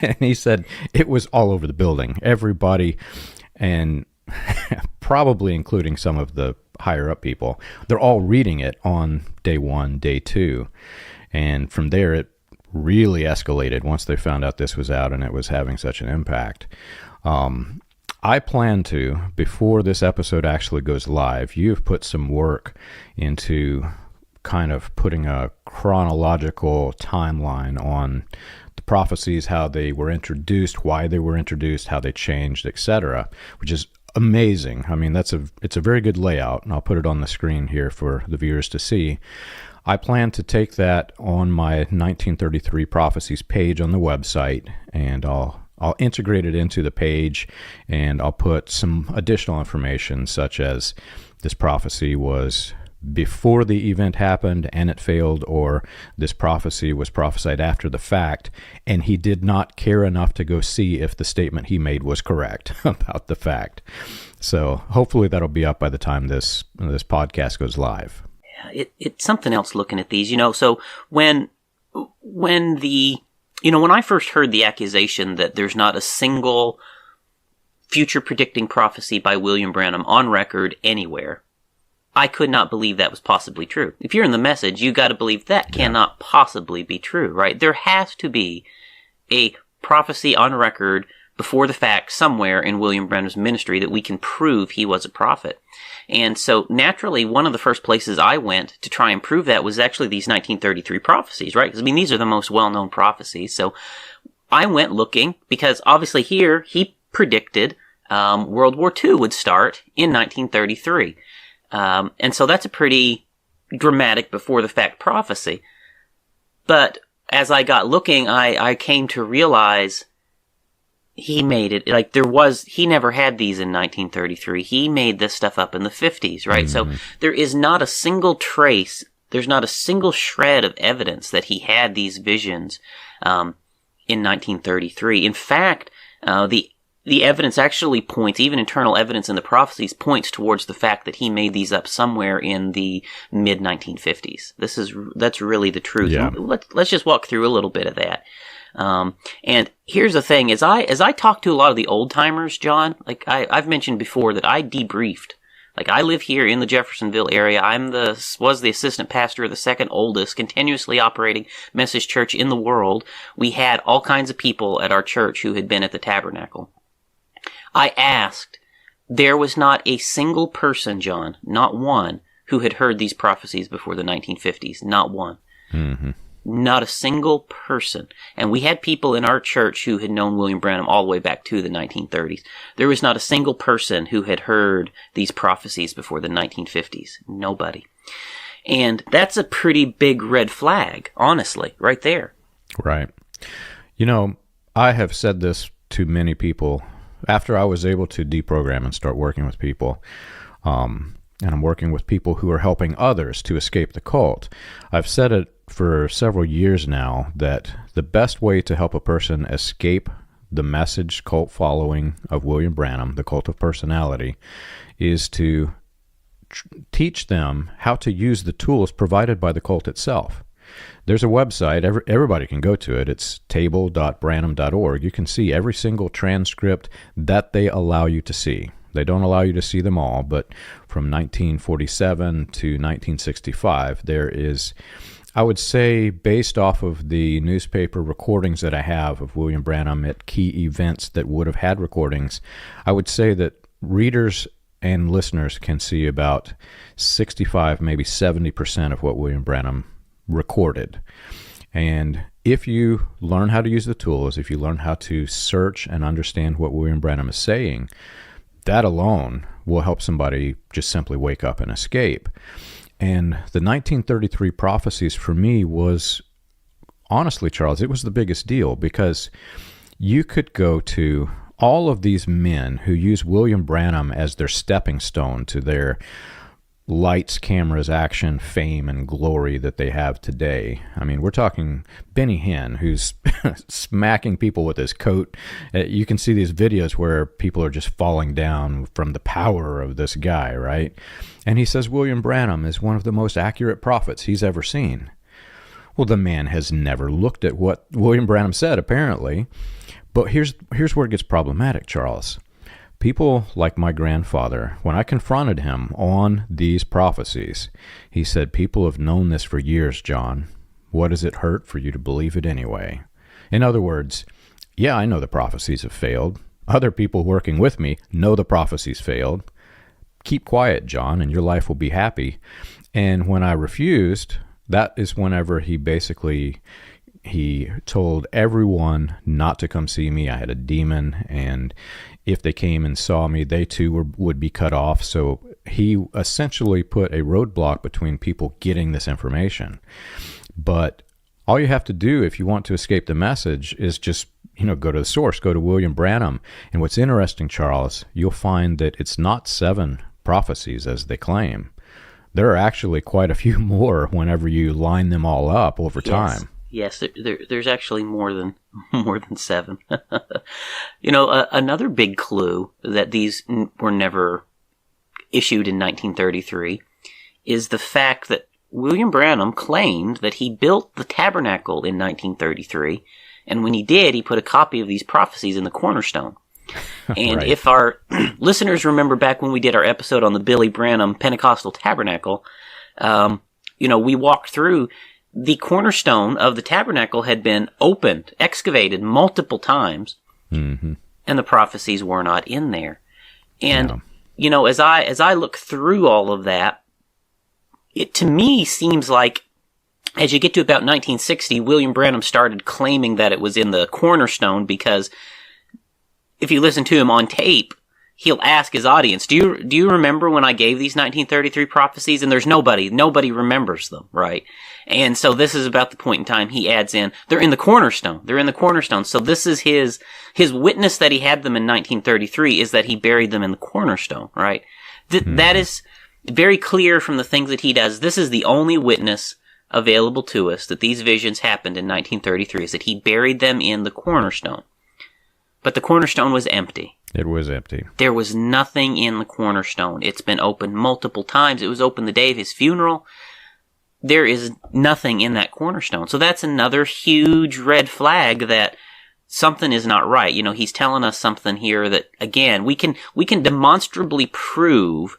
And he said it was all over the building. Everybody, and probably including some of the higher up people, they're all reading it on day one, day two. And from there, it really escalated once they found out this was out and it was having such an impact. I plan to, before this episode actually goes live, you've put some work into kind of putting a chronological timeline on the prophecies, how they were introduced, why they were introduced, how they changed, etc., which is amazing. I mean, it's a very good layout, and I'll put it on the screen here for the viewers to see. I plan to take that on my 1933 Prophecies page on the website, and I'll integrate it into the page, and I'll put some additional information such as this prophecy was before the event happened and it failed, or this prophecy was prophesied after the fact and he did not care enough to go see if the statement he made was correct about the fact. So hopefully that'll be up by the time this podcast goes live. It's something else looking at these, so when I first heard the accusation that there's not a single future predicting prophecy by William Branham on record anywhere, I could not believe that was possibly true. If you're in the message, you got to believe that cannot possibly be true, right? There has to be a prophecy on record before the fact somewhere in William Branham's ministry that we can prove he was a prophet. And so naturally, one of the first places I went to try and prove that was actually these 1933 prophecies, right? Because these are the most well-known prophecies. So I went looking because obviously here he predicted World War II would start in 1933. And so that's a pretty dramatic before the fact prophecy. But as I got looking, I came to realize he made it, he never had these in 1933. He made this stuff up in the 50s, right? Mm-hmm. So there is not a single trace, there's not a single shred of evidence that he had these visions in 1933. In fact, the evidence actually points, even internal evidence in the prophecies points towards the fact that he made these up somewhere in the mid-1950s. That's really the truth. Yeah. Let's just walk through a little bit of that. And here's the thing, as I talk to a lot of the old timers, John, I've mentioned before that I debriefed. I live here in the Jeffersonville area. Was the assistant pastor of the second oldest continuously operating message church in the world. We had all kinds of people at our church who had been at the tabernacle. I asked, there was not a single person, John, not one, who had heard these prophecies before the 1950s. Not one. Mm-hmm. Not a single person. And we had people in our church who had known William Branham all the way back to the 1930s. There was not a single person who had heard these prophecies before the 1950s. Nobody. And that's a pretty big red flag, honestly, right there. Right. I have said this to many people after I was able to deprogram and start working with people. And I'm working with people who are helping others to escape the cult. I've said it for several years now that the best way to help a person escape the message cult following of William Branham, the cult of personality, is to teach them how to use the tools provided by the cult itself. There's a website, everybody can go to it. It's table.branham.org. You can see every single transcript that they allow you to see. They don't allow you to see them all, but from 1947 to 1965, there is, I would say, based off of the newspaper recordings that I have of William Branham at key events that would have had recordings, I would say that readers and listeners can see about 65, maybe 70% of what William Branham recorded. And if you learn how to use the tools, if you learn how to search and understand what William Branham is saying, that alone will help somebody just simply wake up and escape. And the 1933 prophecies for me was, honestly, Charles, it was the biggest deal, because you could go to all of these men who use William Branham as their stepping stone to their lights, cameras, action, fame, and glory that they have today. I mean, we're talking Benny Hinn, who's smacking people with his coat. You can see these videos where people are just falling down from the power of this guy, right? And he says William Branham is one of the most accurate prophets he's ever seen. Well, the man has never looked at what William Branham said, apparently. But here's where it gets problematic, Charles. People like my grandfather, when I confronted him on these prophecies, he said, people have known this for years, John. What does it hurt for you to believe it anyway? In other words, yeah, I know the prophecies have failed. Other people working with me know the prophecies failed. Keep quiet, John, and your life will be happy. And when I refused, that is whenever he told everyone not to come see me. I had a demon, and if they came and saw me, they too would be cut off. So he essentially put a roadblock between people getting this information. But all you have to do if you want to escape the message is just, go to the source, go to William Branham. And what's interesting, Charles, you'll find that it's not 7 prophecies as they claim. There are actually quite a few more whenever you line them all up over time. Yes, there's actually more than 7. Another big clue that these were never issued in 1933 is the fact that William Branham claimed that he built the tabernacle in 1933, and when he did, he put a copy of these prophecies in the cornerstone. And Right. If our listeners remember back when we did our episode on the Billy Branham Pentecostal Tabernacle, we walked through the cornerstone of the tabernacle had been opened, excavated multiple times, Mm-hmm. and the prophecies were not in there. And, Yeah. as I look through all of that, it to me seems like as you get to about 1960, William Branham started claiming that it was in the cornerstone because if you listen to him on tape, he'll ask his audience, do you remember when I gave these 1933 prophecies? And there's nobody remembers them, right? And so this is about the point in time he adds in, they're in the cornerstone. So this is his witness that he had them in 1933 is that he buried them in the cornerstone, right? That is very clear from the things that he does. This is the only witness available to us that these visions happened in 1933, is that he buried them in the cornerstone. But the cornerstone was empty. It was empty. There was nothing in the cornerstone. It's been opened multiple times. It was open the day of his funeral. There is nothing in that cornerstone. So that's another huge red flag that something is not right. He's telling us something here that, again, we can demonstrably prove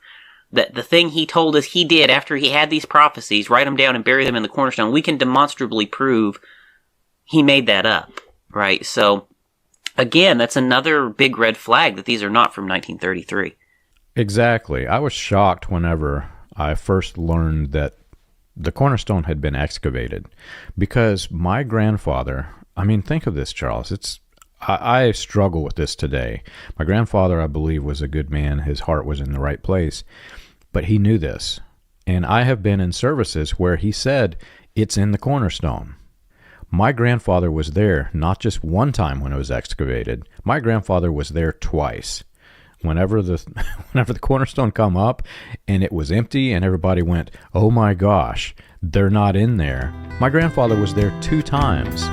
that the thing he told us he did after he had these prophecies, write them down and bury them in the cornerstone, we can demonstrably prove he made that up, right? So, again, that's another big red flag that these are not from 1933. Exactly. I was shocked whenever I first learned that the cornerstone had been excavated, because my grandfather, think of this, Charles, I struggle with this today. My grandfather, I believe, was a good man. His heart was in the right place, but he knew this. And I have been in services where he said, it's in the cornerstone. My grandfather was there not just one time when it was excavated. My grandfather was there twice. Whenever the cornerstone come up and it was empty and everybody went, oh my gosh, they're not in there. My grandfather was there 2 times.